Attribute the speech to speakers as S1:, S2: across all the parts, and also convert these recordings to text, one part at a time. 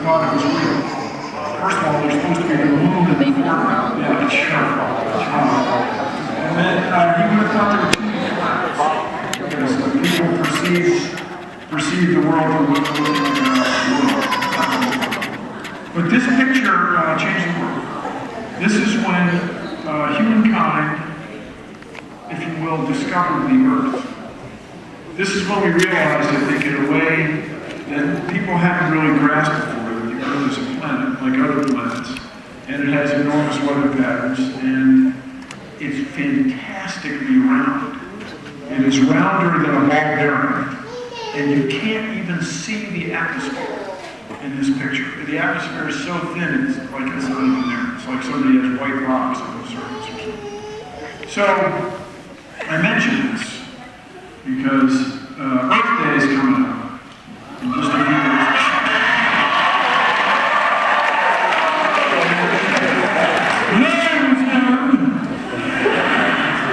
S1: thought it was real. First of all, there's supposed to be the moon in the foreground. Yeah, it's sharp. And then he would have thought there were two because people perceive the world and look like the world. But this picture changed the world. This is when humankind, if you will, discovered the earth. This is when we realized, I think, in a way that people haven't really grasped before, that the earth is a planet, like other planets, and it has enormous weather patterns, and it's fantastically round. It is rounder than a ball bearing, and you can't even see the atmosphere in this picture. The atmosphere is so thin, it's like it's not even there. It's like somebody has white rocks on the surface or something. So, I mention this because Earth Day is coming up in just a few days.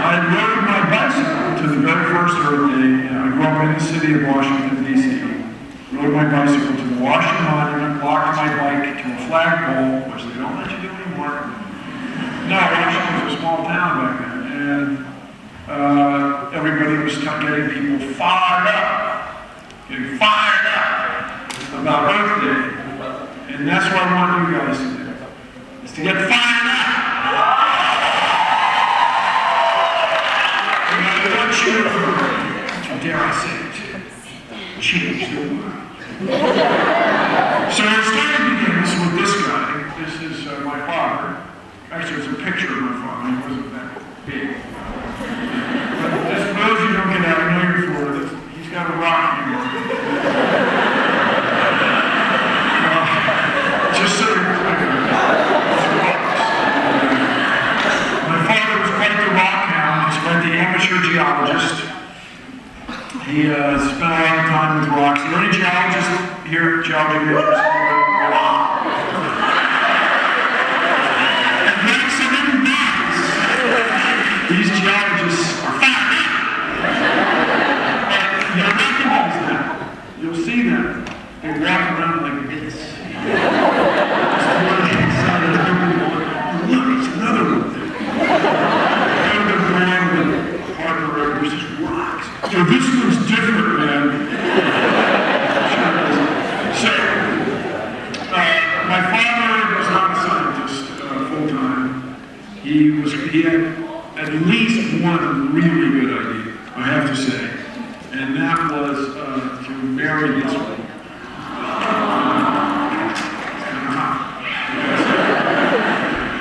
S1: I rode my bicycle to the very first Earth Day. I grew up in the city of Washington, D.C. Rode my bicycle to the Washington Monument, locked my bike to a flagpole, which they don't let you do anymore. No, Washington was a small town back then, and everybody was getting people fired up about Earth Day. And that's what I want you guys to do, is to get fired up. And I want you, dare I say it, change the world. So our story begins with this guy. This is my father. Actually, it's a picture of my father. He wasn't that big. But just for those who don't get out of here for this, he's got a rock here. Just so you're clear. My father was quite the rock hound. He's quite the amateur geologist. He spent a lot of time with rocks. The only geologist here, geology majors, and maximum dies. These geologists are fired up. You'll recognize them. You'll see them. They walk around like this. Look, it's another one. There's just rocks. So this one's different, man. So, my father was not a scientist full time. He had at least one really good idea, I have to say, and that was to marry this one.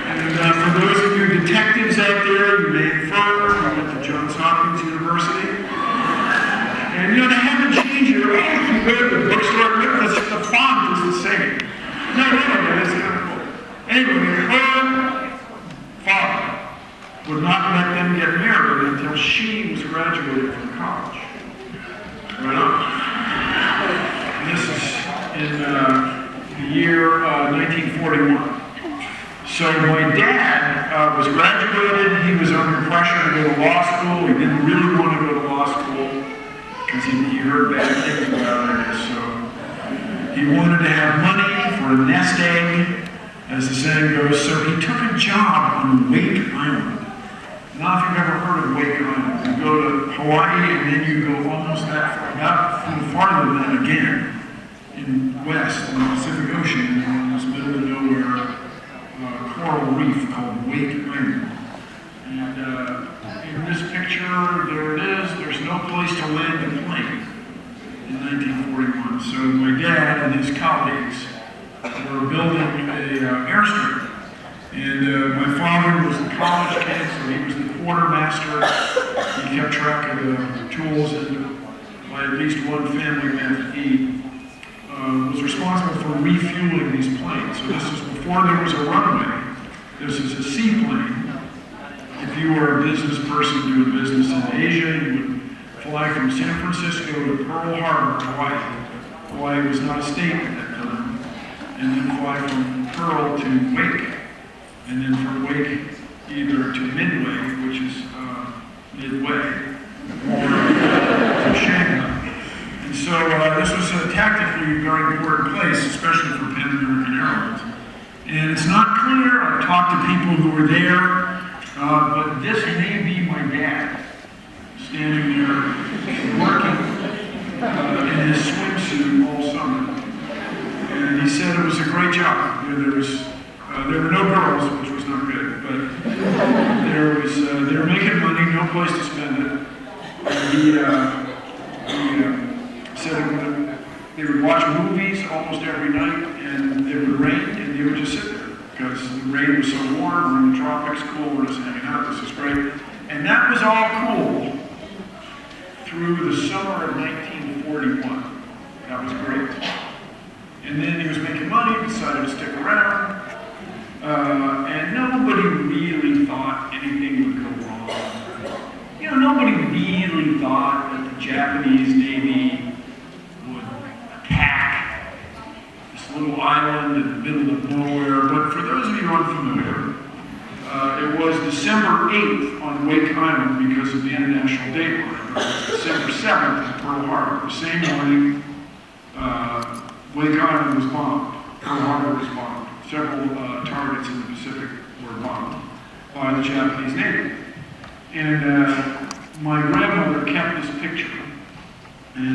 S1: And for those of you detectives out there, you may infer we went to Johns Hopkins University. And you know, they haven't changed it. If you go to the bookstore, the font is the same. No, it's kind of cool. Anyway, her father would not let them get married until she was graduated from college. Right on. And this is in the year 1941. So my dad was graduated. He was under pressure to go to law school. He didn't really want to go to law school because he heard bad things about it, I guess. So he wanted to have money for a nest egg, as the saying goes. So he took a job on Wake Island. Now, if you've ever heard of Wake Island, you go to Hawaii and then you go almost that far, not farther than that again, in west, in the Pacific Ocean, in this middle of nowhere coral reef called Wake Island. And in this picture, there it is. There's no place to land a plane in 1941. So my dad and his colleagues were building an airstrip. And my father was the college kid, so he was the quartermaster. He kept track of the tools, and by at least one family man, he was responsible for refueling these planes. So this is before there was a runway. This is a seaplane. If you were a business person doing business in Asia, you would fly from San Francisco to Pearl Harbor, Hawaii. Hawaii was not a state at that time. And then fly from Pearl to Wake. And then from Wake either to Midway, which is midway, or to Shanghai. And so this was a tactically very important place, especially for Penn And it's not clear. I've talked to people who were there, but this may be my dad standing there working in his swimsuit all summer. And he said it was a great job. You know, there were no girls, which was not good, but they were making money, no place to spend it. And he said they would watch movies almost every night, and it would rain, and they would just sit there because the rain was so warm. We're in the tropics, cool. We're just hanging out. This is great, and that was all cool through the summer of 1941. That was great. And then he was making money, decided to stick around, and nobody really thought anything would go wrong. You know, nobody really thought that the Japanese Navy would attack this little island in the middle of nowhere. But for those of you unfamiliar, it was December 8th on Wake Island because of the International Date Line. It was December 7th in Pearl Harbor. The same morning, Wake Island was bombed. Pearl Harbor was bombed. Several targets in the Pacific were bombed by the Japanese Navy. And my grandmother kept this picture. And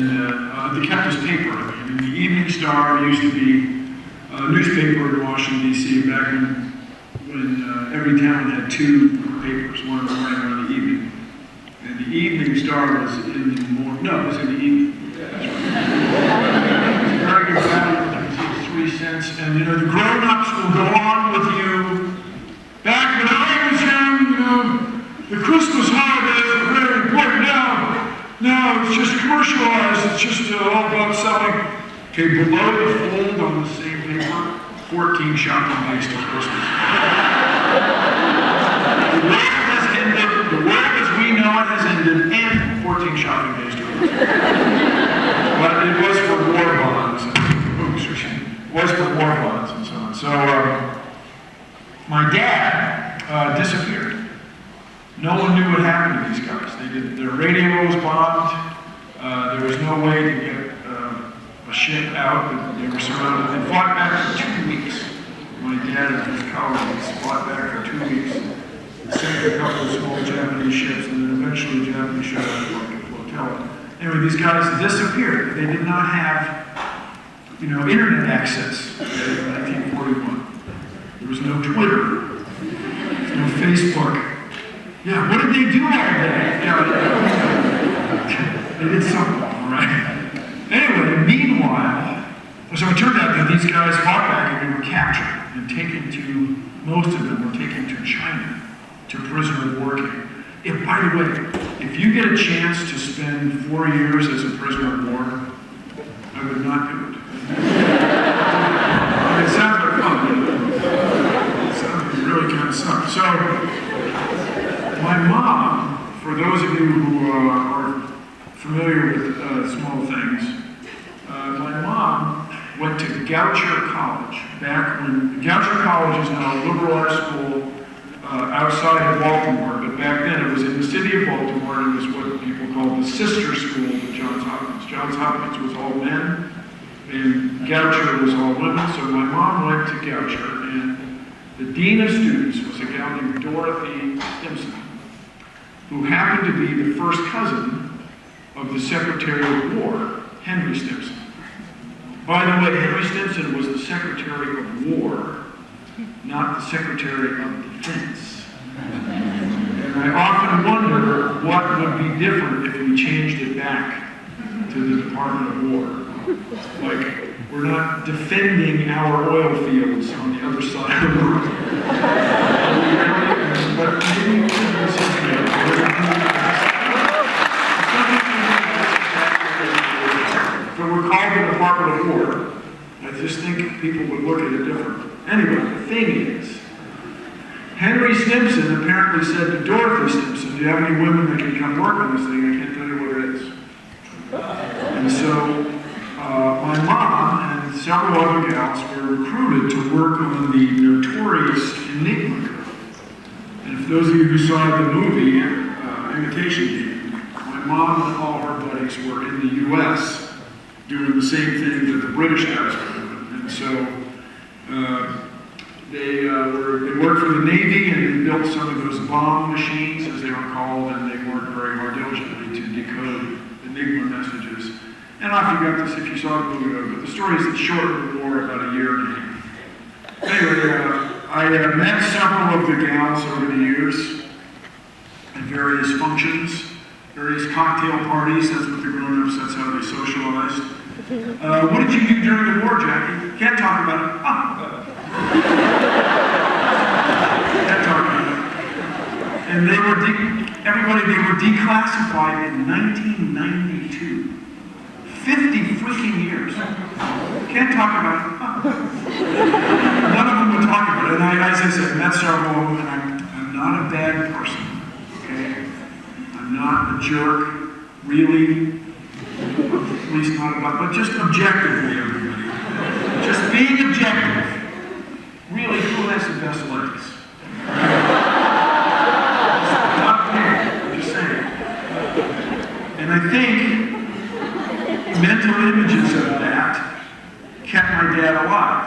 S1: they kept this paper. And the Evening Star used to be a newspaper in Washington, D.C. back when every town had two papers, one in the morning and one in the evening. And the Evening Star was in the morning. No, it was in the evening. That's right. Very good value. 3 cents. And you know, the grown-ups will go on with you. Back when I was young, you know, the Christmas holidays were very important. Now it's just commercialized. It's just all about selling. Okay, below the fold on the same paper, 14 shopping days till Christmas. The world has ended. The world as we know it has ended, and 14 shopping days till Christmas. But it was for war bonds. Was for war bonds and so on. So my dad disappeared. No one knew what happened to these guys. Their radio was bombed. There was no way to get a ship out. They were surrounded. They fought back for 2 weeks. My dad and his colleagues fought back for 2 weeks. Sank a couple of small Japanese ships, and then eventually the Japanese showed up like a flotilla. Anyway, these guys disappeared. They did not have internet access in 1941. There was no Twitter, no Facebook. Yeah, what did they do all day? They did something, all right? Anyway, meanwhile, so it turned out that these guys fought back and they were captured and taken to, most of them were taken to China, to prisoner of war camp. By the way, if you get a chance to spend 4 years as a prisoner of war, I would not do it. It sounds like fun. It sounds really kind of sucks. So, my mom, for those of you who are familiar with small things, my mom went to Goucher College. Back when Goucher College is now a liberal arts school outside of Baltimore, but back then it was in the city of Baltimore, and it was what people called the sister school of Johns Hopkins. Johns Hopkins was all men, and Goucher was all women, so my mom went to Goucher, and the dean of students was a gal named Dorothy Stimson, who happened to be the first cousin of the Secretary of War, Henry Stimson. By the way, Henry Stimson was the Secretary of War, not the Secretary of Defense. And I often wonder what would be different if we changed it back to the Department of War. Like, we're not defending our oil fields on the other side of the world. But maybe we should do something else. So we're called the Department of War. I just think people would look at it differently. Anyway, the thing is, Henry Stimson apparently said to Dorothy Stimson, do you have any women that can come work on this thing? I can't tell you what it is. And so my mom and several other gals were recruited to work on the notorious Enigma girl. And for those of you who saw the movie, Imitation Game, my mom and all her buddies were in the U.S. doing the same thing that the British guys were doing. And so They worked for the Navy, and they built some of those bomb machines, as they were called, and they worked very hard diligently to decode Enigma messages. And I forgot this if you saw the movie, but the story is that shortened the war about a year and a half. Anyway, I met several of the gals over the years at various functions, various cocktail parties. That's what the grown-ups, that's how they socialized. What did you do during the war, Jackie? Can't talk about it. Can't talk about it. And they were declassified in 1992. 50 freaking years. Can't talk about it. None of them would talk about it. And as I said, I met several of them, and I'm not a bad person. Okay? I'm not a jerk, really. At least not about, but just objectively, everybody. Just being objective. Really, who has the best legs? Not me. I'm just saying. And I think mental images of that kept my dad alive.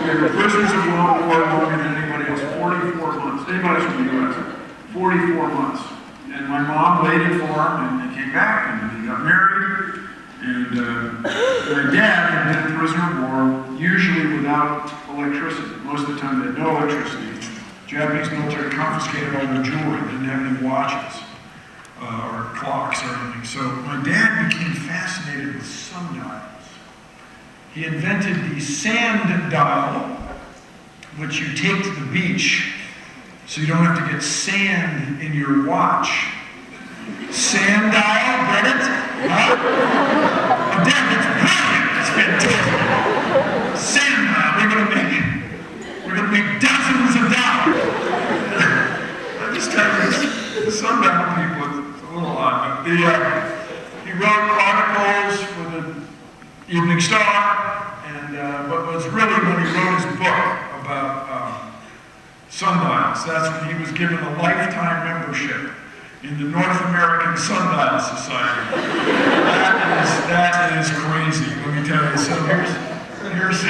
S1: They were prisoners of war longer than anybody else. 44 months. Anybody from the U.S. 44 months. And my mom waited for him, and they came back, and they got married. And my dad had been a prisoner of war, usually without electricity. Most of the time they had no electricity. Japanese military confiscated all their jewelry. They didn't have any watches or clocks or anything. So my dad became fascinated with sundials. He invented the sand dial, which you take to the beach so you don't have to get sand in your watch. Sand dial, get it? Huh? Oh, damn, it's brilliant. It's fantastic. Sand dial, we're gonna make dozens of dollars. I just tell you, the sundial people, it's a little odd. But he wrote articles for the Evening Star, and but it was really when he wrote his book about sundials. That's when he was given a lifetime membership in the North American Sundial Society. That is crazy, let me tell you. So here's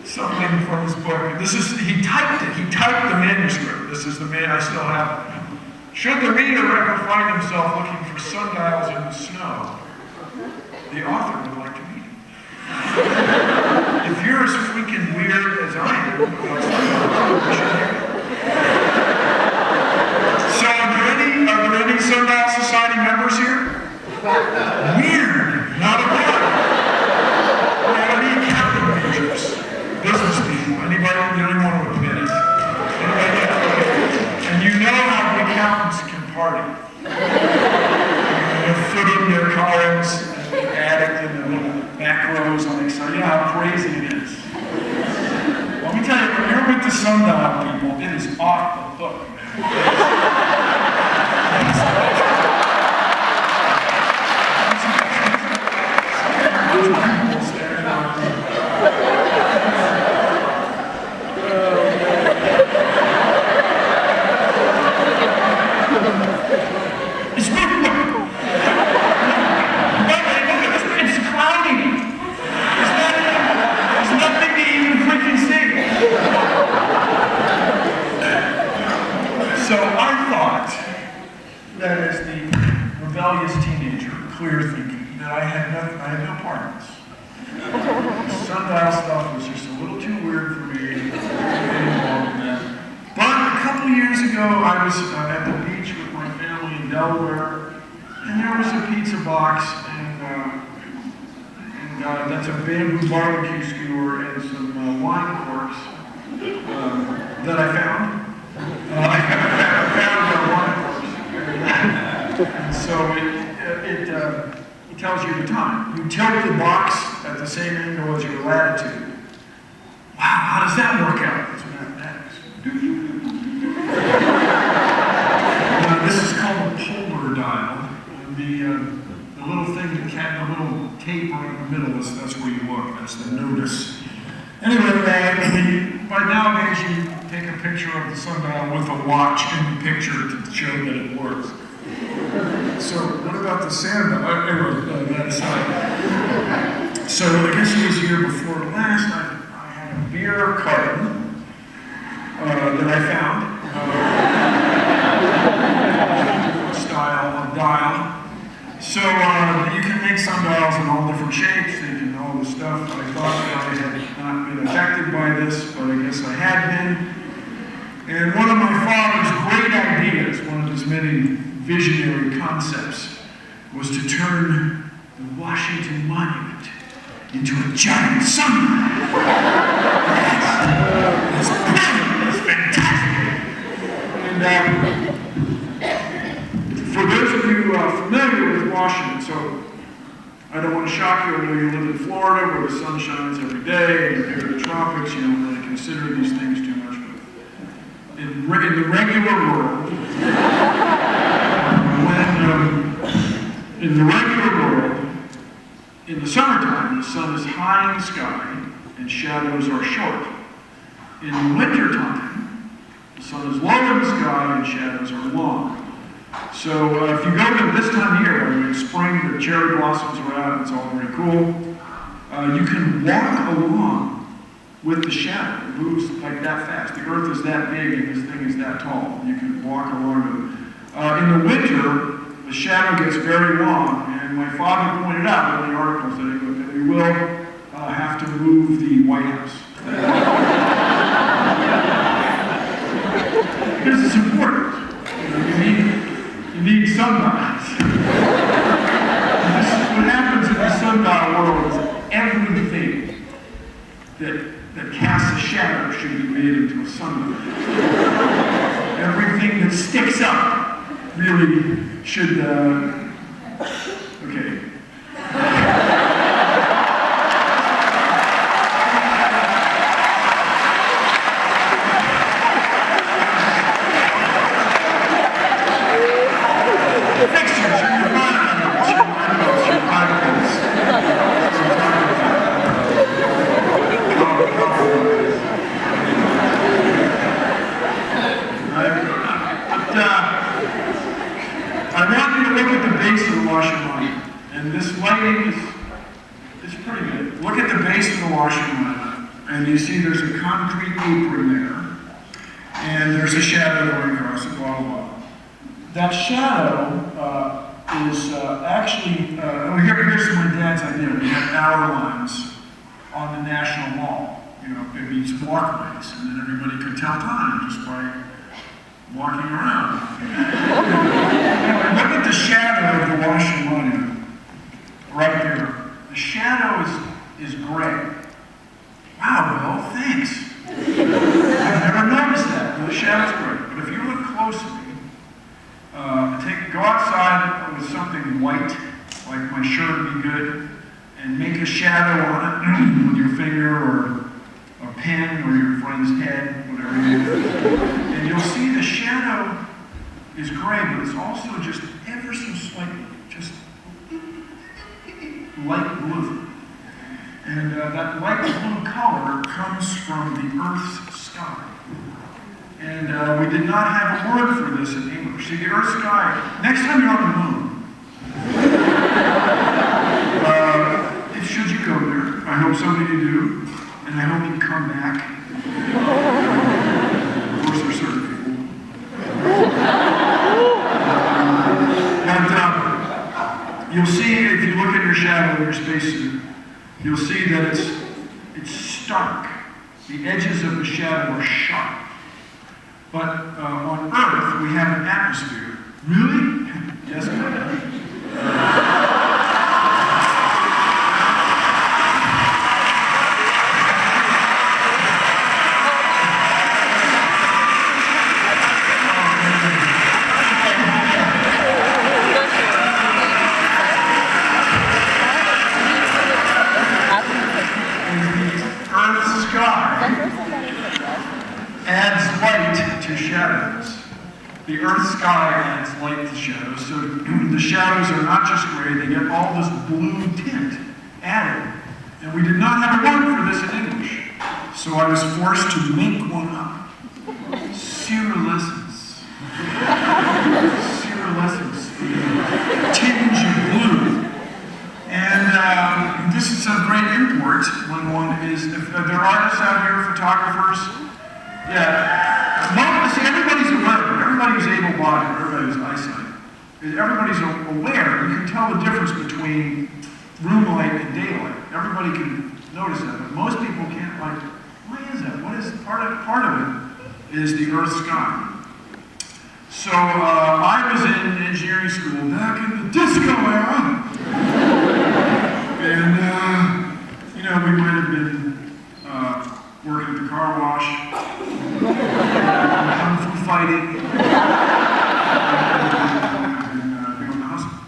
S1: something from his book. He typed it. He typed the manuscript. This is the man I still have. Should the reader ever find himself looking for sundials in the snow, the author would like to meet him. If you're as freaking weird as I am about sundials, you should hear it. So are there any Sundial Society members here? Weird, not a lot. Any accounting majors, business people, anybody, you don't even want to admit it. And you know how the accountants can party. They're fitting their cards and the attic in the little back rows on the side. You know how crazy it is. Let me tell you, when you're with the sundial people, it is off the hook, man. So I thought that as the rebellious teenager, clear thinking, that I had no part in this. Sundial stuff was just a little too weird for me to get involved in that. But a couple years ago, I was at the beach with my family in Delaware, and there was a pizza box, and that's a bamboo barbecue skewer and some wine corks that I found. I found a wine corks. And so it tells you the time. You tilt the box at the same angle as your latitude. Wow, how does that work out? It's mathematics. This is called a polar dial. And the little thing, the little taper in the middle, that's where you look. That's the notice. Anyway, by nowadays you take a picture of the sundial with a watch in the picture to show that it works. So what about the sand? Anyway, that aside. So I guess it was the year before last, I had a beer carton that I found. Style of dial. So you can make sundials in all different shapes and all this stuff. I thought that I had not been affected by this, but I guess I had been. And one of my father's great ideas, one of his many visionary concepts, was to turn the Washington Monument into a giant sundial. That's brilliant. That's fantastic. And for those of you familiar with Washington, so I don't want to shock you, I know you live in Florida where the sun shines every day and you're near the tropics, you don't really consider these things too much, but in the regular world, in the regular world, in the summertime, the sun is high in the sky and shadows are short. In the wintertime, the sun is low in the sky and shadows are long. So if you go to this time of year, when it's spring, the cherry blossoms are out, it's all very cool, you can walk along with the shadow. It moves like that fast. The earth is that big and this thing is that tall. You can walk along with it. In the winter, the shadow gets very long, and my father pointed out in the articles that we will have to move the White House. Because it's important. You need sundials. What happens in the sundial world is everything that casts a shadow should be made into a sundial. Everything that sticks up really should, okay. I want you to look at the base of the Washington Monument, and this lighting is pretty good. Look at the base of the Washington Monument, and you see there's a concrete apron there, and there's a shadow going across it, blah, blah, blah. That shadow is actually, here's my dad's idea. We have hour lines on the National Mall. You know, it means walkways, and then everybody could tell time just by walking around. Look at the shadow of the Washington Monument, right here. The shadow is gray. Wow, Bill, thanks. I've never noticed that. The shadow's gray. But if you look closely, go outside with something white, like my shirt would be good, and make a shadow on it with your finger or a pen or your friend's head, whatever you do. And you'll see the shadow is gray, but it's also just ever so slightly, just light blue. And that light blue color comes from the Earth's sky. And we did not have a word for this in English. See, the Earth's sky, next time you're on the moon, should you go there, I hope some of you do, and I hope you come back. Of course, there's certain people. And you'll see, if you look at your shadow in your spacesuit, you'll see that it's stark. The edges of the shadow are sharp. But on Earth, we have an atmosphere. Really? Yes, ma'am. Adds light to shadows. The Earth's sky adds light to shadows, so the shadows are not just gray, they get all this blue tint added. And we did not have a word for this in English, so I was forced to make one up. Cirrulescence. Cirrulescence, the tinge of blue. And this is a great report is, if there are artists out here, photographers, see, everybody's aware, everybody who's able-bodied, everybody who's eyesight, everybody's aware, you can tell the difference between room light and daylight. Everybody can notice that, but most people can't, like, why is that? What is part of it is the Earth sky. So I was in engineering school back in the disco era. And, we might have been working at the car wash, kung fu fighting, and going to hospital.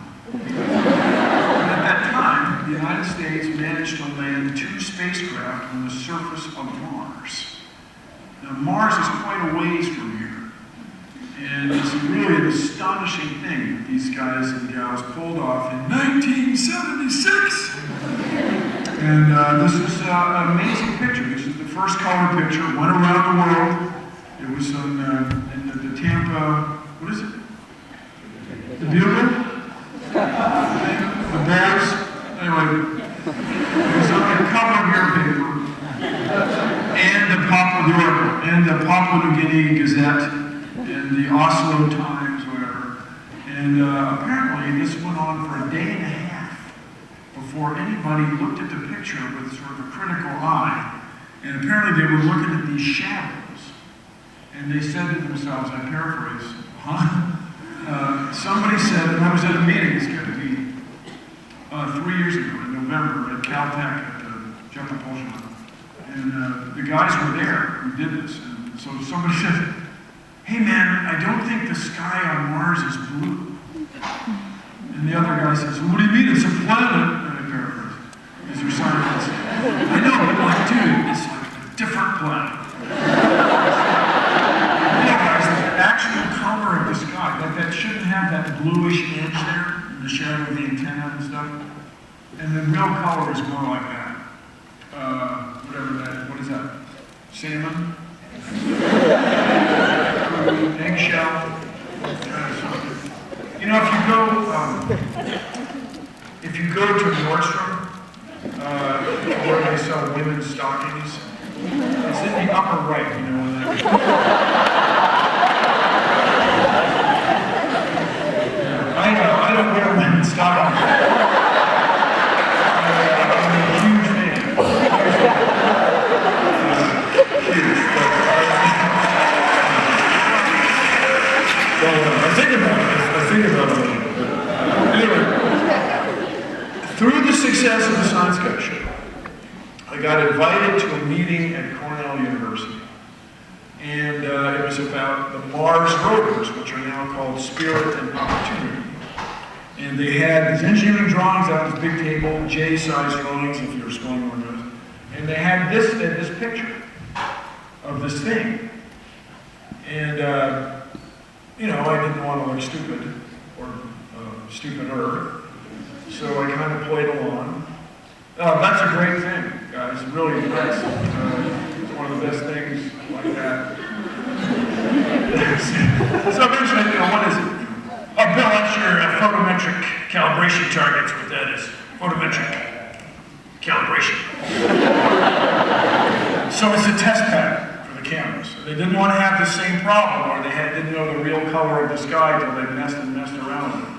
S1: At that time, the United States managed to land 2 spacecraft on the surface of Mars. Now, Mars is quite a ways from here. And it's really an astonishing thing that these guys and gals pulled off in 1976. And this is an amazing picture. This is the first color picture. Went around the world. It was in the Tampa, what is it? The Bugle? The Bears? Anyway, it was on the cover of your paper. And the Papua New Guinea Gazette. And the Oslo Times, whatever. And apparently this went on for a day and a half before anybody looked at the picture with sort of a critical eye. And apparently they were looking at these shadows. And they said to themselves, I paraphrase, somebody said, and I was at a meeting, it's got to be 3 years ago in November at Caltech at the Jet Propulsion Lab. And the guys were there who did this. And so somebody said, hey man, I don't think the sky on Mars is blue. And the other guy says, well, what do you mean? It's a planet. And I paraphrase, because you're scientists. I know, but like, dude, it's like a different planet. Guys, the actual color of the sky, like that shouldn't have that bluish edge there, in the shadow of the antenna and stuff. And the real color is more like that. What is that? Salmon? Eggshell. If you go to Nordstrom, where they sell women's stockings, it's in the upper right, I don't wear women's stockings. I'm a huge man. I think about it. Anyway, through the success of the Science Guy Show, I got invited to a meeting at Cornell University. And it was about the Mars rovers, which are now called Spirit and Opportunity. And they had these engineering drawings out on this big table, J-size drawings, if you're scrolling on those. And they had this picture of this thing. And I didn't want to look stupid, or stupider, so I kind of played along. That's a great thing, guys, really nice. It's one of the best things like that. So eventually, what is it? Oh, Bill, that's your photometric calibration targets, what that is. Photometric calibration. So it's a test pattern. Cameras. They didn't want to have the same problem, or they didn't know the real color of the sky until they messed around with it.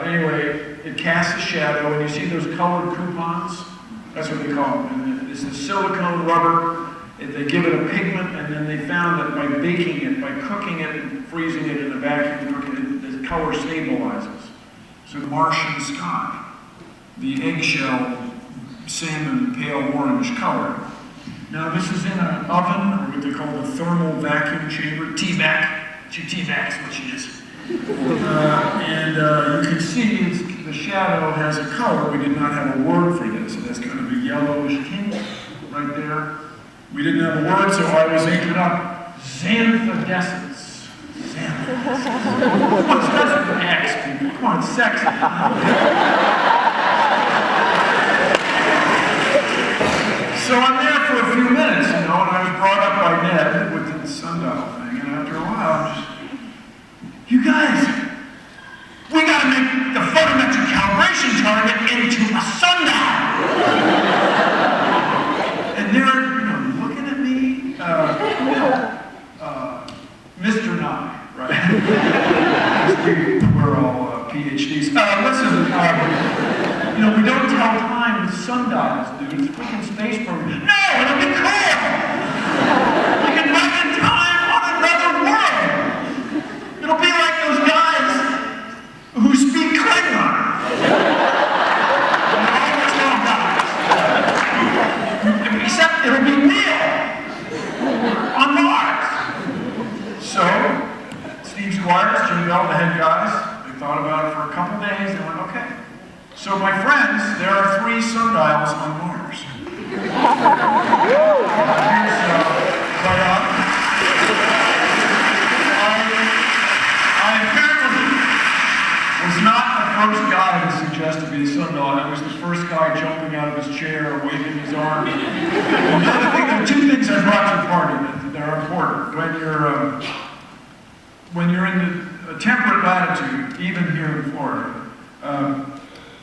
S1: Anyway, it casts a shadow, and you see those colored coupons? That's what they call them. And it's the silicone rubber. They give it a pigment, and then they found that by baking it, by cooking it and freezing it in a vacuum, the color stabilizes. So the Martian sky, the eggshell, salmon, pale orange color. Now this is in an oven, or what they call the thermal vacuum chamber, TVAC. TVAC is what she is. And you can see the shadow has a color. We did not have a word for this. It has kind of a yellowish tint right there. We didn't have a word, so I was making up xanthidescence. Xanthidescence. What's that with an X, people? Come on, sexy. So I'm there for a few minutes, and I was brought up by Ned with the sundial thing, and after a while, I'm just, you guys, we gotta make the photometric calibration target into a sundial. sundials, dude. It's a freaking space program. No, it'll be cool! You can live in time on another world! It'll be like those guys who speak Klingon. Except it'll be real on Mars. So, Steve Squires, Jim Bell, the head guys, they thought about it for a couple days. They went, okay. So, my friends, there are 3 sundials on Mars. I apparently was not the first guy to suggest to be a sundial. I was the first guy jumping out of his chair, waving his arm. Another thing, there are 2 things I brought to the party that are important. When you're in a temperate latitude, even here in Florida,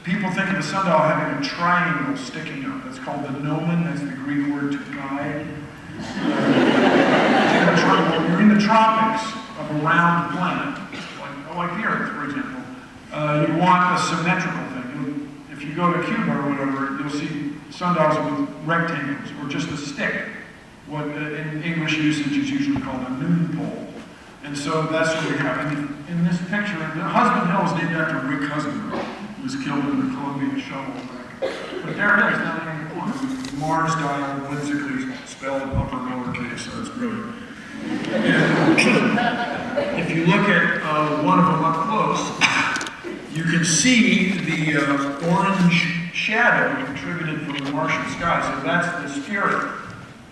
S1: people think of a sundial having a triangle sticking up. That's called the gnomon. That's the Greek word to guide. When you're in the tropics of a round planet, like the Earth, for example, you want a symmetrical thing. If you go to Cuba or whatever, you'll see sundials with rectangles or just a stick. What in English usage is usually called a noon pole. And so that's what we have. In this picture, Husband Hill is named after Rick Husband, who was killed in the Columbia shovel wreck. But there it is, down there in the corner. Mars dial, whimsically spelled upper lowercase, so it's brilliant. And if you look at one of them up close, you can see the orange shadow contributed from the Martian sky. So that's the Spirit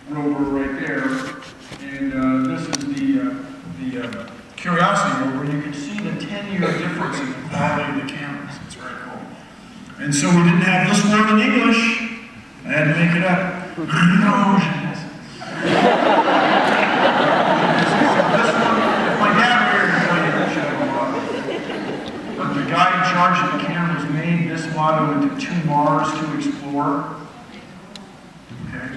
S1: rover right there. And this is the Curiosity rover. You can see the 10-year difference in the quality of the cameras. It's very cool. And so we didn't have this word in English. I had to make it up. My dad but the guy in charge of the cameras made this motto into 2 Mars to explore. Okay.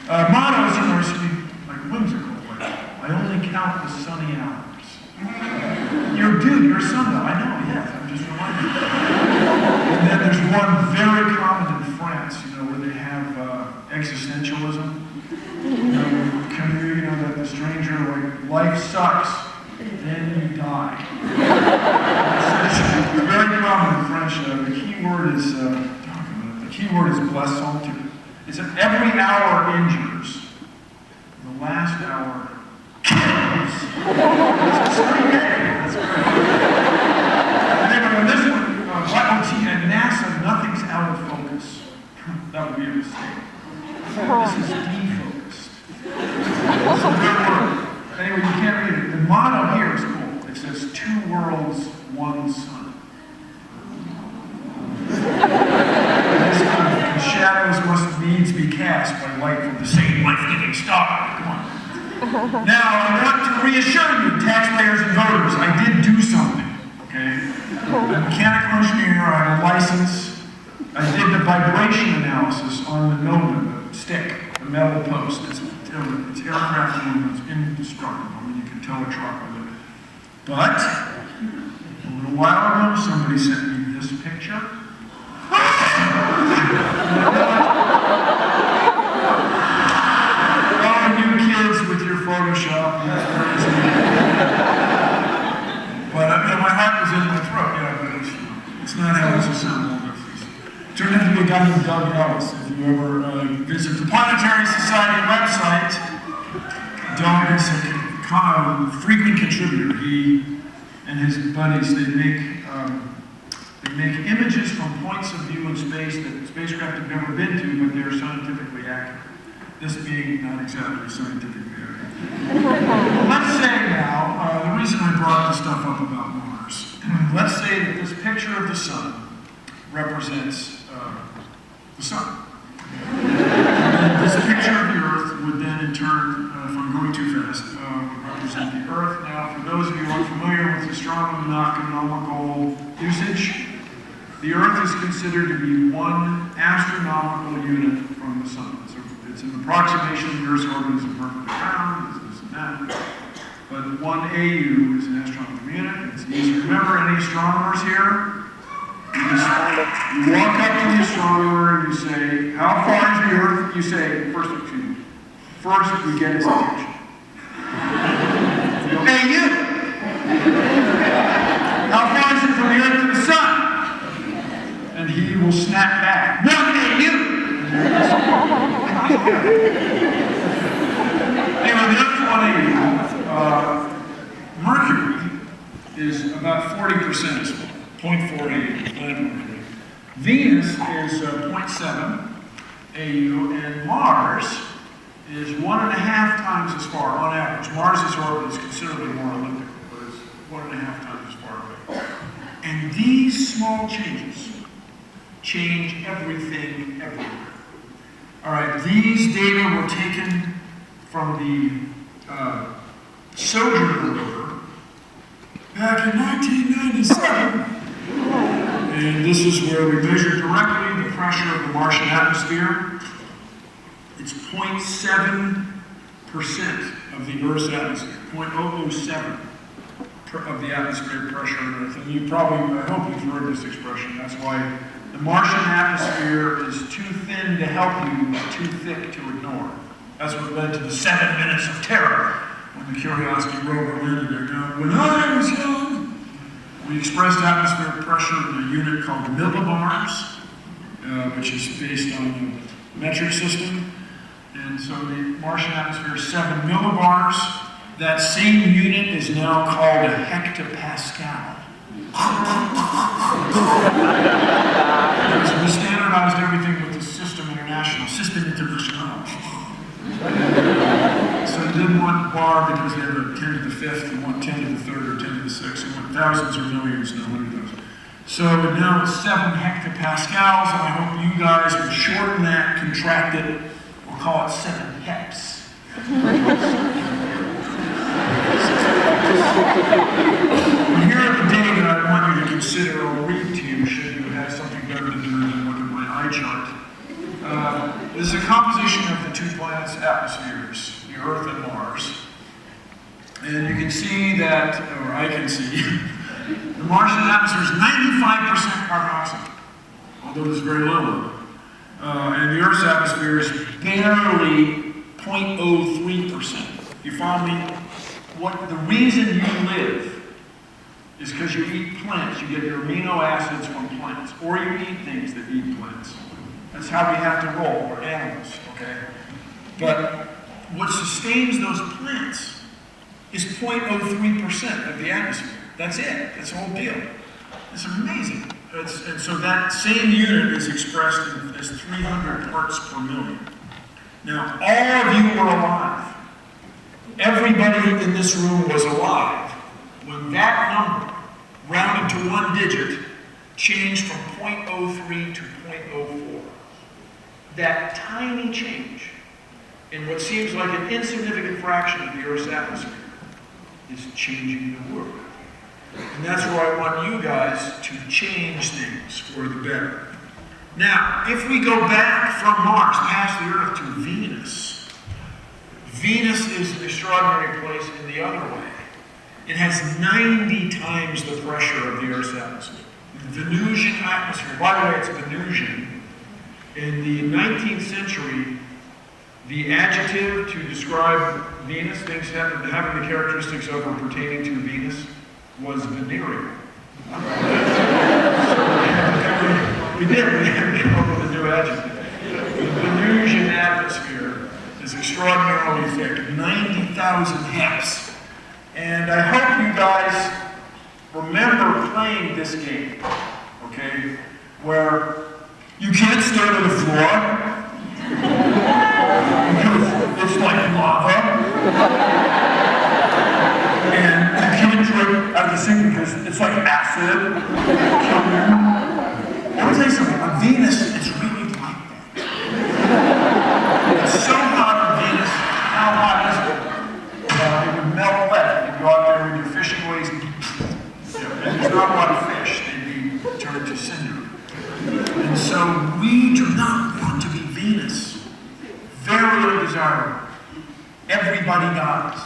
S1: Mottos, you know, should be like whimsical. I only count the sunny hours. You're a sundial. I know, yes, I'm just reminding you. And then there's one very common in France, you know, where they have existentialism. You know, that the stranger, like, life sucks, then you die. It's very common in French. The key word is, blessant. It's that every hour injures. The last hour kills. That's great. And then on this one, at NASA, nothing's out of focus. That would be a mistake. This is defocused. It's a good word. Anyway, you can't read it. The motto here is cool. It says 2 worlds, 1 sun. The shadows must needs be cast by light from the same life-giving star. Come on. Now, I want to reassure you, taxpayers and voters, I did do something, okay? I'm a mechanical engineer, I have a license. I did the vibration analysis on the gnomon, the stick, the metal post. It's aircraft movement, it's indestructible. I mean, you can tow a truck with it. But, a little while ago, somebody sent me this picture. Kids with your Photoshop. But my heart was in my throat, but it's not how it's assembled. It turned out to be a guy named Doug Ellis. If you ever visit the Planetary Society website, Doug is a frequent contributor. He and his buddies, they make images from points of view in space that spacecraft have never been to, but they're scientifically accurate. This being not exactly scientifically accurate. Let's say now, the reason I brought this stuff up about Mars, let's say that this picture of the sun represents the sun. And this picture of the Earth would then in turn, if I'm going too fast, would represent the Earth. Now, for those of you unfamiliar with astronomical usage, the Earth is considered to be 1 astronomical unit from the sun. So it's an approximation of the Earth's orbit is perfectly round, this and that. But 1 AU is an astronomical unit. It's easy to remember. Any astronomers here? You walk up to the astronomer and you say, how far is the Earth? You say, first we get his attention. You go, hey, you! How far is it from the Earth to the Sun? And he will snap back. What, hey, you! Anyway, the other 180, Mercury is about 40% smaller, 0.48 planet Mercury. Venus is 0.7 AU, and Mars is 1.5 times as far on average. Mars' orbit is considerably more elliptical, but it's 1.5 times as far away. And these small changes change everything everywhere. All right, these data were taken from the Sojourner rover back in 1997. And this is where we measured directly the pressure of the Martian atmosphere. It's 0.7% of the Earth's atmosphere, 0.007 of the atmospheric pressure on Earth. And you probably, I hope you've heard this expression. That's why the Martian atmosphere is too thin to help you, but too thick to ignore. That's what led to the 7 minutes of terror when the Curiosity rover landed there. Now, when I was young, we expressed atmospheric pressure in a unit called millibars, which is based on a metric system. And so the Martian atmosphere is 7 millibars. That same unit is now called a hectopascal. Because we standardized everything with the System International. So they didn't want bar because they had a 10 to the 5th, they want 10 to the 3rd or 10 to the 6th, they want thousands or millions, no 100,000. So now it's 7 hectopascals, and I hope you guys will shorten that, contract it, we'll call it 7 heps. Here are the data that I want you to consider or read to you should you have something better to do than look at my eye chart. This is a composition of the 2 planets' atmospheres, the Earth and Mars. And you can see that, or I can see, the Martian atmosphere is 95% carbon dioxide, although there's very little of it. And the Earth's atmosphere is barely 0.03%. You follow me? The reason you live is because you eat plants. You get your amino acids from plants, or you eat things that eat plants. That's how we have to roll. We're animals, okay? But what sustains those plants is 0.03% of the atmosphere. That's it. That's the whole deal. It's amazing. And so that same unit is expressed as 300 parts per million. Now, all of you were alive. Everybody in this room was alive when that number, rounded to 1 digit, changed from 0.03 to 0.04. That tiny change in what seems like an insignificant fraction of the Earth's atmosphere is changing the world. And that's where I want you guys to change things for the better. Now, if we go back from Mars, past the Earth, to Venus, Venus is an extraordinary place in the other way. It has 90 times the pressure of the Earth's atmosphere. The Venusian atmosphere, by the way, it's Venusian. In the 19th century, the adjective to describe Venus, things having the characteristics of or pertaining to Venus, was venereal. We had to come up with a new adjective. The Venusian atmosphere is extraordinarily thick, 90,000 heps. And I hope you guys remember playing this game, okay? Where you can't start on the floor. It's like lava. And you can't drink out of the sink because it's like acid. I'll tell you something, on Venus, it's really like that. It's so hot on Venus, how hot is it? It would melt lead. You go out there with your fishing ways, and there's not a lot of fish, they'd be turned to cinder. And so we do not want to be Venus. Very undesirable. Everybody dies.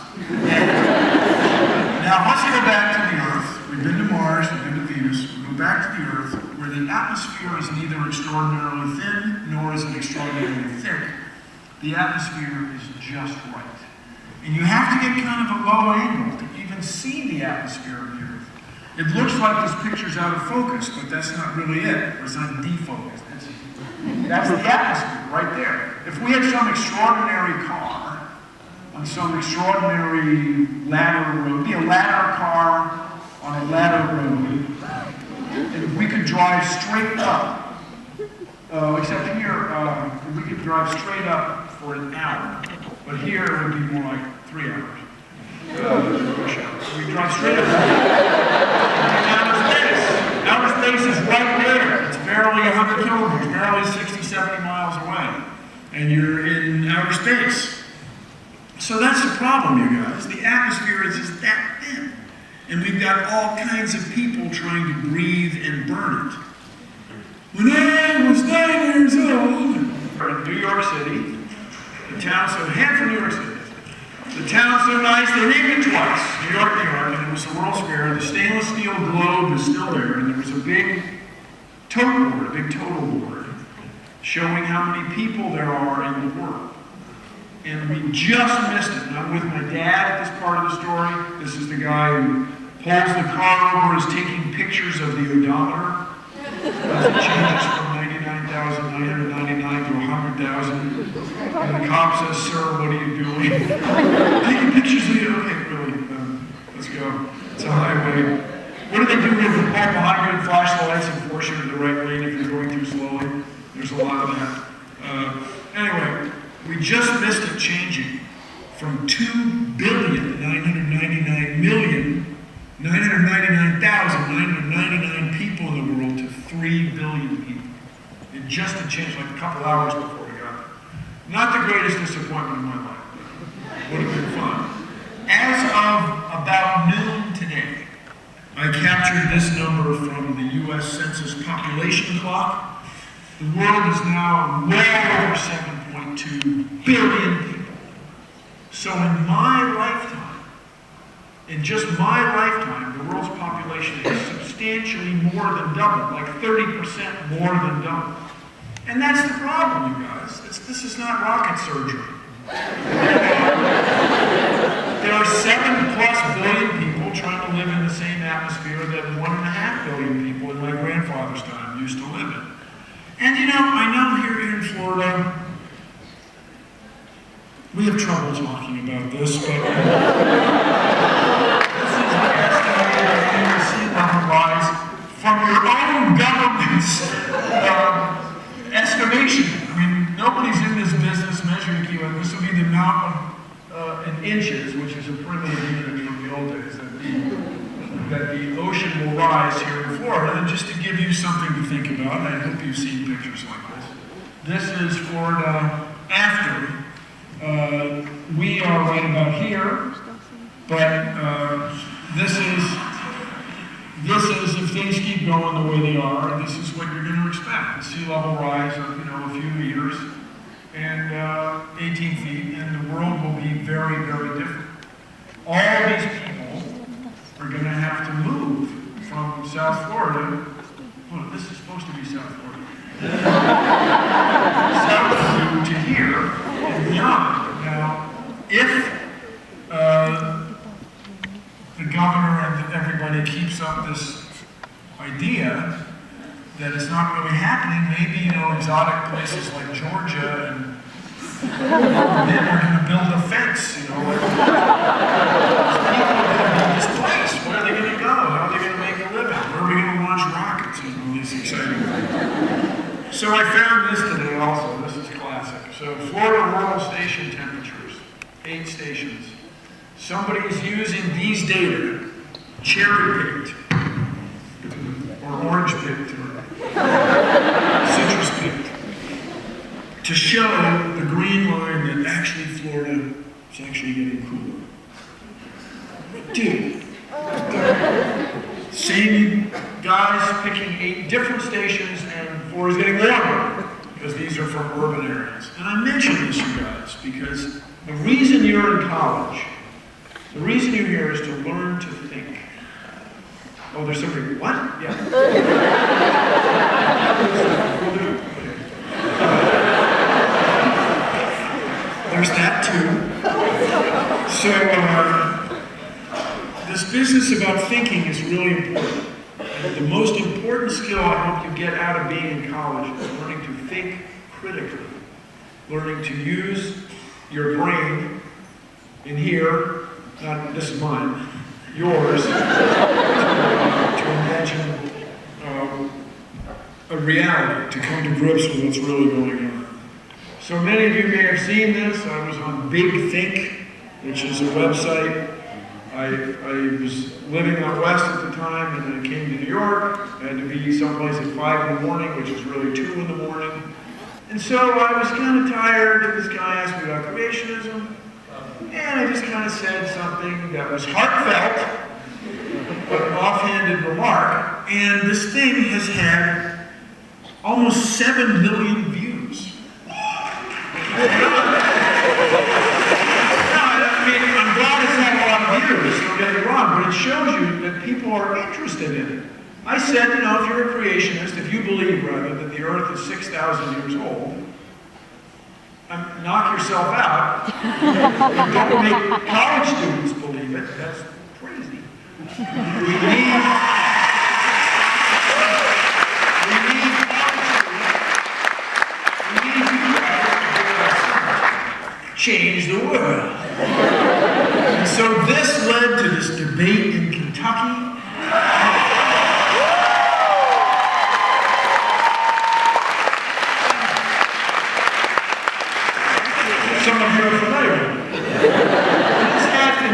S1: Now let's go back to the Earth. We've been to Mars, we've been to Venus. We go back to the Earth, where where the atmosphere is neither extraordinarily thin nor is it extraordinarily thick. The atmosphere is just right. And you have to get kind of a low angle to even see the atmosphere of the Earth. It looks like this picture's out of focus, but that's not really it. Or it's not defocused. That's the atmosphere right there. If we had some extraordinary car on some extraordinary ladder road, be a ladder car on a ladder road, and we could drive straight up, except here, we could drive straight up for an hour, but here it would be more like 3 hours. We drive straight up. Outer space is right there. It's barely 100 kilometers, barely 60, 70 miles away. And you're in outer space. So that's the problem, you guys. The atmosphere is just that thin. And we've got all kinds of people trying to breathe and burn it. When I was 9 years old, in New York City, the town, so head for New York City. The town's so nice, they named it twice. New York, and it was the World's Fair. The stainless steel globe is still there, and there was a big total board, showing how many people there are in the world. And we just missed it. And I'm with my dad at this part of the story. This is the guy who holds the car over, is taking pictures of the odometer as it changes from 99,999 to 100,000. And the cop says, "Sir, what are you doing?" "Taking pictures of you." "Okay, really, let's go. It's a highway." What do they do with the pull behind you and flash the lights and force you into the right lane if you're going too slowly? There's a lot of that. Anyway, we just missed it changing from 2,999,999,999 people in the world to 3 billion people. It just had changed like a couple hours before we got there. Not the greatest disappointment in my life, but would have been fun. As of about noon today, I captured this number from the US Census population clock. The world is now well over 7.2 billion people. So in my lifetime, in just my lifetime, the world's population is substantially more than doubled, like 30% more than doubled. And that's the problem, you guys. This is not rocket surgery. There are 7+ billion people trying to live in the same atmosphere that 1.5 billion people in my grandfather's time used to live in. And you know, I know here in Florida, we have trouble talking about this, but this is the estimated sea level rise from your own government's estimation. I mean, nobody's in this business measuring you, and this will be the amount in inches, which is a primitive unit from the old days, that the ocean will rise here in Florida. And just to give you something to think about, I hope you've seen pictures like this. This is Florida after. We are right about here, but this is if things keep going the way they are, this is what you're going to expect. The sea level rise of, a few meters and 18 feet, and the world will be very, very different. All these people are going to have to move from South Florida. Oh, this is supposed to be South Florida. South to here and beyond. Now, if the governor and everybody keeps up this idea that it's not really happening, maybe, exotic places like Georgia and then we're going to build a fence, people are going to be displaced. Where are they going to go? How are they going to make a living? Where are we going to launch rockets and all these exciting things? So I found this today also. This is classic. So Florida rural station temperatures, 8 stations. Somebody is using these data, cherry-picked, or orange-picked, or citrus-picked, to show the green line that actually Florida is actually getting cooler. Dude, same guys picking 8 different stations, and Florida's getting warmer, because these are from urban areas. And I mention this, you guys, because the reason you're in college, the reason you're here is to learn to think. Oh, there's somebody, what? Yeah. There's that too. So, this business about thinking is really important. And the most important skill I hope you get out of being in college is learning to think critically. Learning to use your brain in here, not this is mine, yours, to imagine a reality, to come to grips with what's really going on. So many of you may have seen this. I was on Big Think, which is a website. I was living out west at the time, and then I came to New York. I had to be someplace at 5 in the morning, which is really 2 in the morning. And so I was kind of tired, and this guy asked me about creationism, and I just kind of said something that was heartfelt, but an offhanded remark, and this thing has had almost 7 million views. I'm glad it's had a lot of views, don't get me wrong, but it shows you that people are interested in it. I said, if you're a creationist, if you believe, rather, that the earth is 6,000 years old, knock yourself out. Don't make college students believe it. That's crazy. We need change the world. And so this led to this debate in Kentucky. Some of you are familiar with it. This had in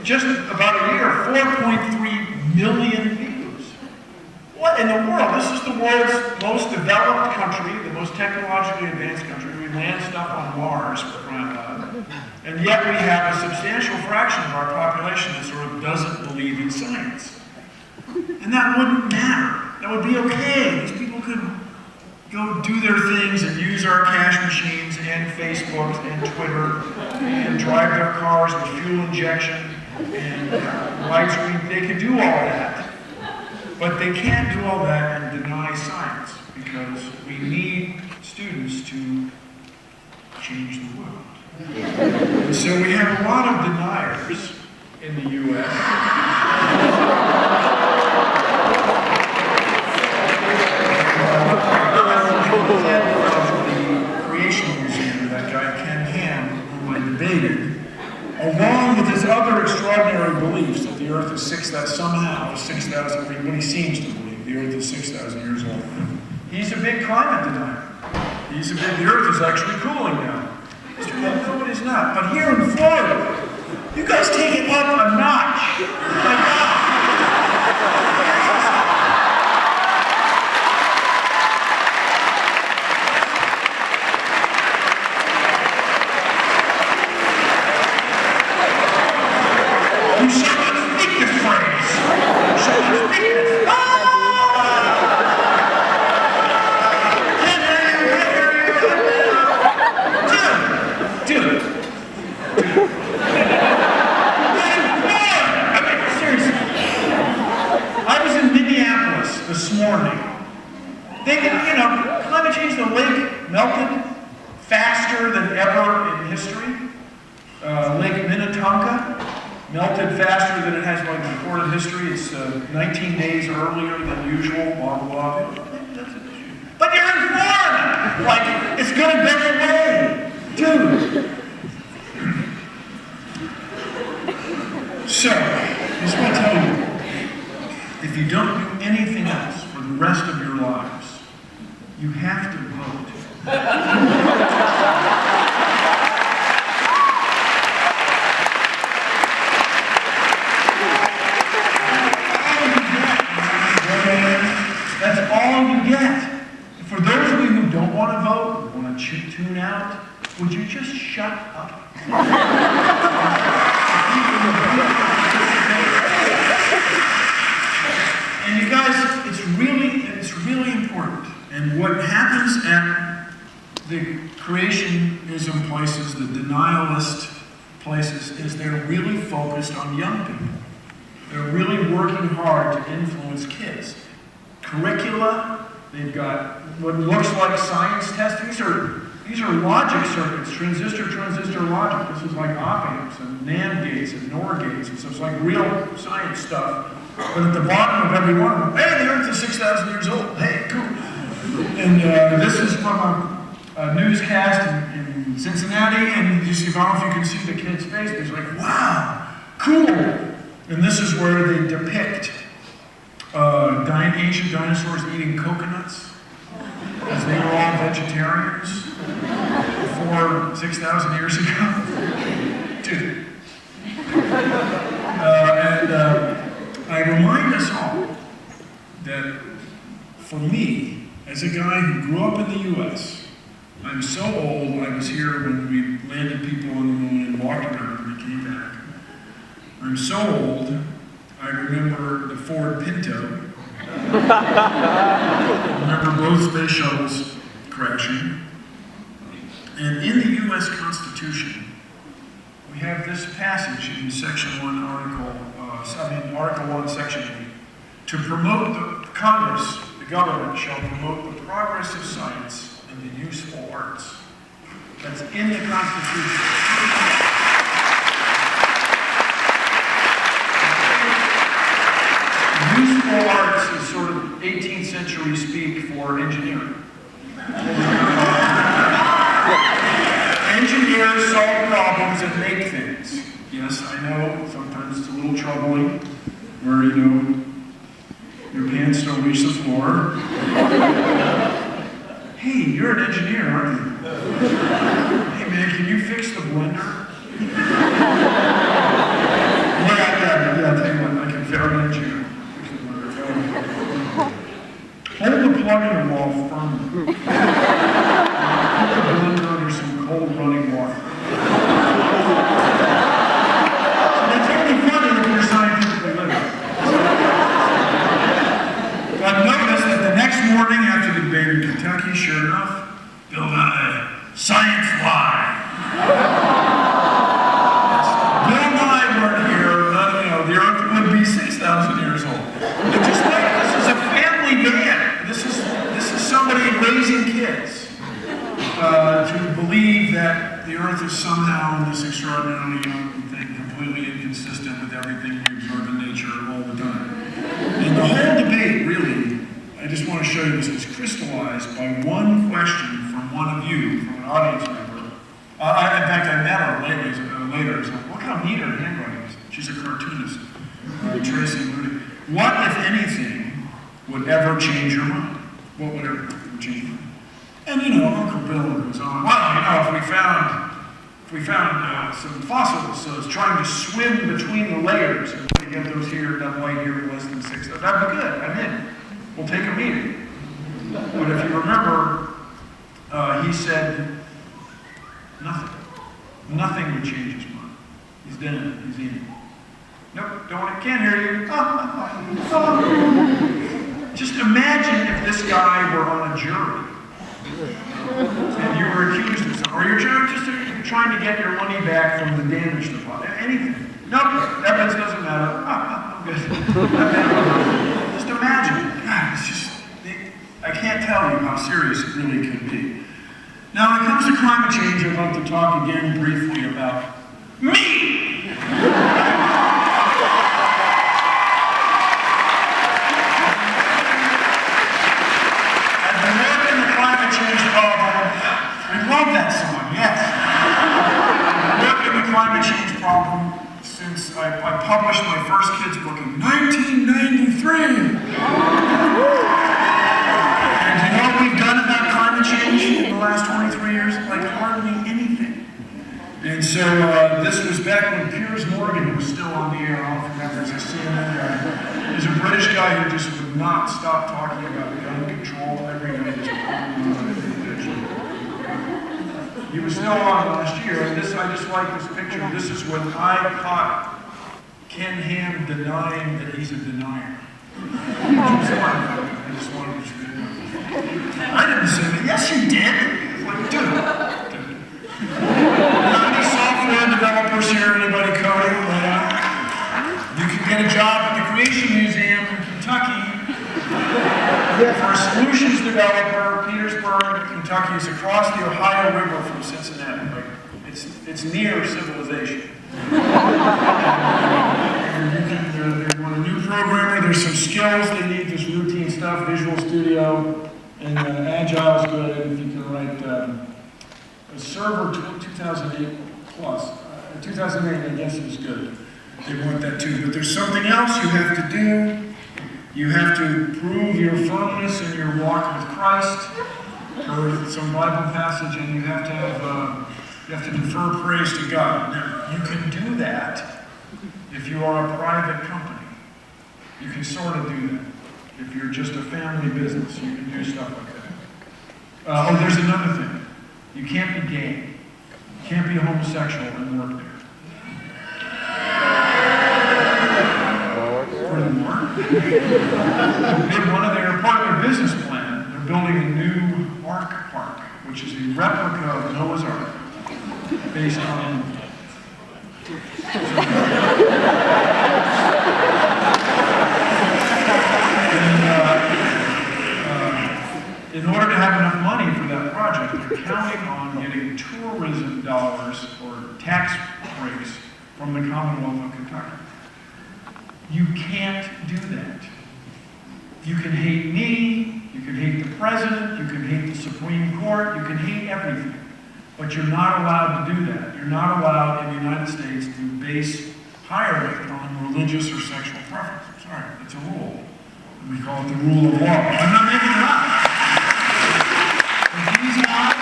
S1: just about a year, 4.3 million views. What in the world? This is the world's most developed country, the most technologically advanced country. We land stuff on Mars, for crying out loud. And yet we have a substantial fraction of our population that sort of doesn't believe in science. And that wouldn't matter. That would be okay. These people could go do their things and use our cash machines and Facebook and Twitter and drive their cars with fuel injection and widescreen. They could do all that. But they can't do all that and deny science, because we need students to change the world. And so we have a lot of deniers in the U.S. The Creation Museum, that guy Ken Ham, whom I debated, along with his other extraordinary beliefs that the Earth is 6,000, what he seems to believe, the Earth is 6,000 years old. He's a big climate denier. The Earth is actually cooling now. Mr. Well, no, it is not. But here in Florida, you guys take it up a notch. My God. You shall not speak this phrase. You shall not speak this. Dude. Seriously. I was in Minneapolis this morning. They can, climate change, the lake melted faster than ever in history. Lake Minnetonka melted faster than it has in recorded history. It's 19 days earlier than usual, blah, blah, blah. That's an issue. But you're in Florida! It's going to bend away. Dude. So, I just want to tell you, if you don't do anything else for the rest of your lives, you have to vote. That's all you get. For those of you who don't want to vote, who want to tune out, would you just shut up? And you guys, it's really important. And what happens at the creationism places, the denialist places, is they're really focused on young people. They're really working hard to influence kids. Curricula, they've got what looks like science tests. These are logic circuits, transistor logic. This is like op-amps and NAND gates and NOR gates and stuff. It's like real science stuff. But at the bottom of every one of them, hey, the Earth is 6,000 years old. Hey, cool. And this is from a newscast in Cincinnati, and you see, I don't know if you can see the kid's face, but he's like, wow, cool. And this is where they depict ancient dinosaurs eating coconuts, as they were all vegetarians before 6,000 years ago. Dude. I remind us all that for me, as a guy who grew up in the U.S., I'm so old, I was here when we landed people on the moon and walked around and we came back. I'm so old, I remember the Ford Pinto. I remember both space shuttles crashing. And in the U.S. Constitution, we have this passage in Section 1, Article 1, Section 8. To promote the Congress, the government shall promote the progress of science and the useful arts. That's in the Constitution. Useful arts is sort of 18th century speak for engineering. Engineers solve problems and make things. Yes, I know, sometimes it's a little troubling, where, your pants don't reach the floor. Hey, you're an engineer, aren't you? Hey man, can you fix the blender? Yeah, I'll tell you what, I can fix an engineer. Hold the plug in the wall firmly. Put the blender under some cold running water. So that's only funny if you're scientifically living. But notice that the next morning after the debate in Kentucky, sure enough, Bill Nye, science lie. Bill Nye weren't here, the Earth would be 6,000 years old. It's just like, this is a family band. This is somebody raising kids to believe that the Earth is somehow this extraordinarily young thing, completely inconsistent with everything we observe in nature all the time. And the whole debate, really, I just want to show you this, was crystallized by one question from one of you, from an audience member. In fact, I met her later. So, look how neat her handwriting is. She's a cartoonist, Tracy Moody. What, if anything, would ever change your mind? What would ever change your mind? And Uncle Bill goes on. Well, if we found some fossils trying to swim between the layers, and we get those here, done right here, less than 6, that'd be good. I'm in. We'll take a meeting. But if you remember, he said nothing. Nothing would change his mind. He's done it. He's in. Nope, can't hear you. Just imagine if this guy were on a jury and you were accused of something, or you're just trying to get your money back from the damage to the body. Anything. Nope, evidence doesn't matter. I'm good. Just imagine. God, it's just, I can't tell you how serious it really could be. Now, when it comes to climate change, I'd like to talk again briefly about me. I've been working the climate change problem. I love that song, yes. I've been working the climate change problem since I published my first kids' book in 1993. And you know what we've done about climate change in the last 23 years? Like hardly anything. And so this was back when Piers Morgan was still on the air. I don't know if you remember, as a CNN guy. He's a British guy who just would not stop talking about gun control every night. He was still on last year, and I just like this picture. This is when I caught Ken Ham denying that he's a denier. I just wanted to read it. I didn't say that. Yes, you did. Like, dude. Any software developers here? Anybody coding? You can get a job is across the Ohio River from Cincinnati. Like, it's near civilization. And you can, they want a new programmer. There's some skills they need, just routine stuff, Visual Studio, and Agile is good. And if you can write a server 2008 plus, 2008, I guess is good. They want that too. But there's something else you have to do. You have to prove your firmness in your walk with Christ, or some Bible passage, and you have to defer praise to God. Now, you can do that if you are a private company. You can sort of do that. If you're just a family business, you can do stuff like that. Oh, there's another thing. You can't be gay. You can't be homosexual and work there. Furthermore, part of their business plan, they're building a new Ark Park, which is a replica of Noah's Ark, based on in order to have enough money for that project, they're counting on getting tourism dollars or tax breaks from the Commonwealth of Kentucky. You can't do that. You can hate me, you can hate the president, you can hate the Supreme Court, you can hate everything. But you're not allowed to do that. You're not allowed in the United States to base hiring on religious or sexual preference. I'm sorry, it's a rule. We call it the rule of law. I'm not making it up. These guys,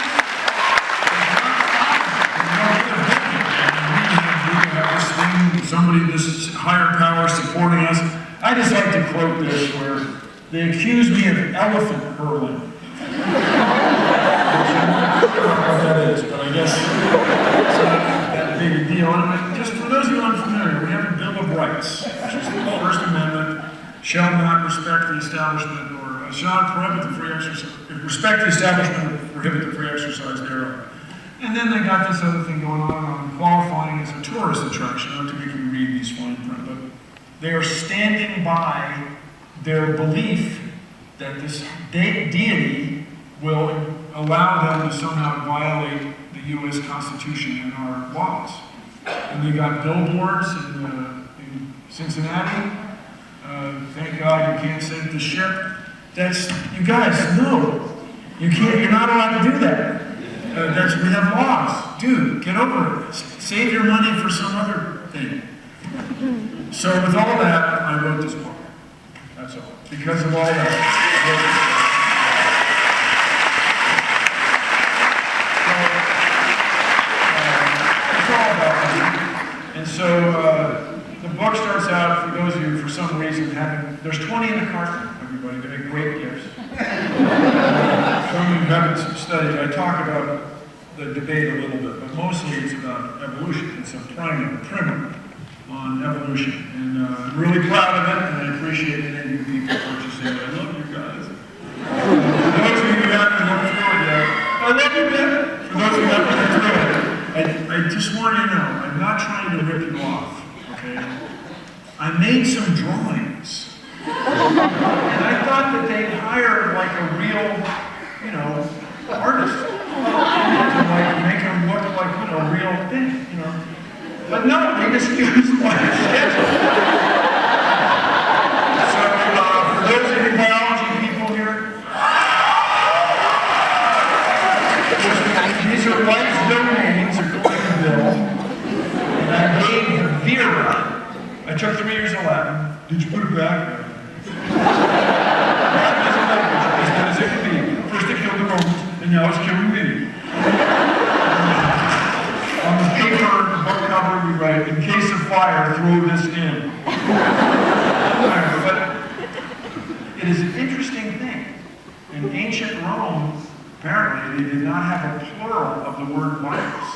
S1: somebody, this higher power supporting us. I just like to quote this where they accuse me of elephant hurling. I don't know what that is, but I guess it's not that big a deal. And just for those of you unfamiliar, we have a Bill of Rights, which is the First Amendment, shall not respect the establishment or shall not prohibit the free exercise, respect the establishment or prohibit the free exercise thereof. And then they got this other thing going on qualifying as a tourist attraction. Not to make you read these fine print, but they are standing by their belief that this deity will allow them to somehow violate the U.S. Constitution and our laws. And they got billboards in Cincinnati. Thank God you can't sink the ship. That's, you guys, no. You can't, you're not allowed to do that. We have laws. Dude, get over it. Save your money for some other thing. So with all that, I wrote this book. That's all. Because of all that. It's all about that. And so the book starts out, for those of you, for some reason, there's 20 in the carton, everybody. They make great gifts. Some of you haven't studied. I talk about the debate a little bit, but mostly it's about evolution. It's a primer on evolution. And I'm really proud of it, and I appreciate any of you people purchasing it. I love you guys. For those of you who haven't looked through it yet, I love you, Ben. For those of you who haven't looked through it, I just want you to know, I'm not trying to rip you off, okay? I made some drawings. And I thought that they'd hire like a real, artist to like make them look like, a real thing, But no, they just used my sketches. So for those of you biology people here, these are Life domains according to Bill. And I gave the Vera. I took 3 years of Latin. Did you put it back? As it can be. First it killed the Romans, and now it's killing me. On the paper, the book cover, we write, in case of fire, throw this in. But it is an interesting thing. In ancient Rome, apparently, they did not have a plural of the word virus.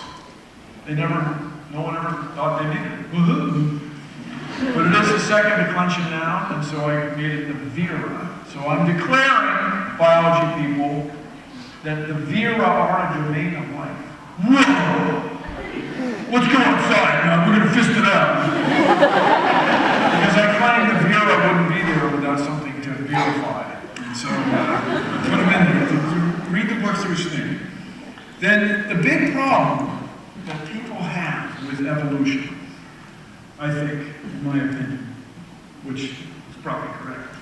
S1: No one ever thought they needed it. Woohoo! But it is the second declension noun, and so I made it the Vera. So I'm declaring, biology people, that the Vera are a domain of life. Whoa! Let's go outside now, we're going to fist it out. Because I claimed the Vera wouldn't be there without something to verify. And so I put them in there. Read the book through Snake. then the big problem that people have with evolution, I think, in my opinion, which is probably correct,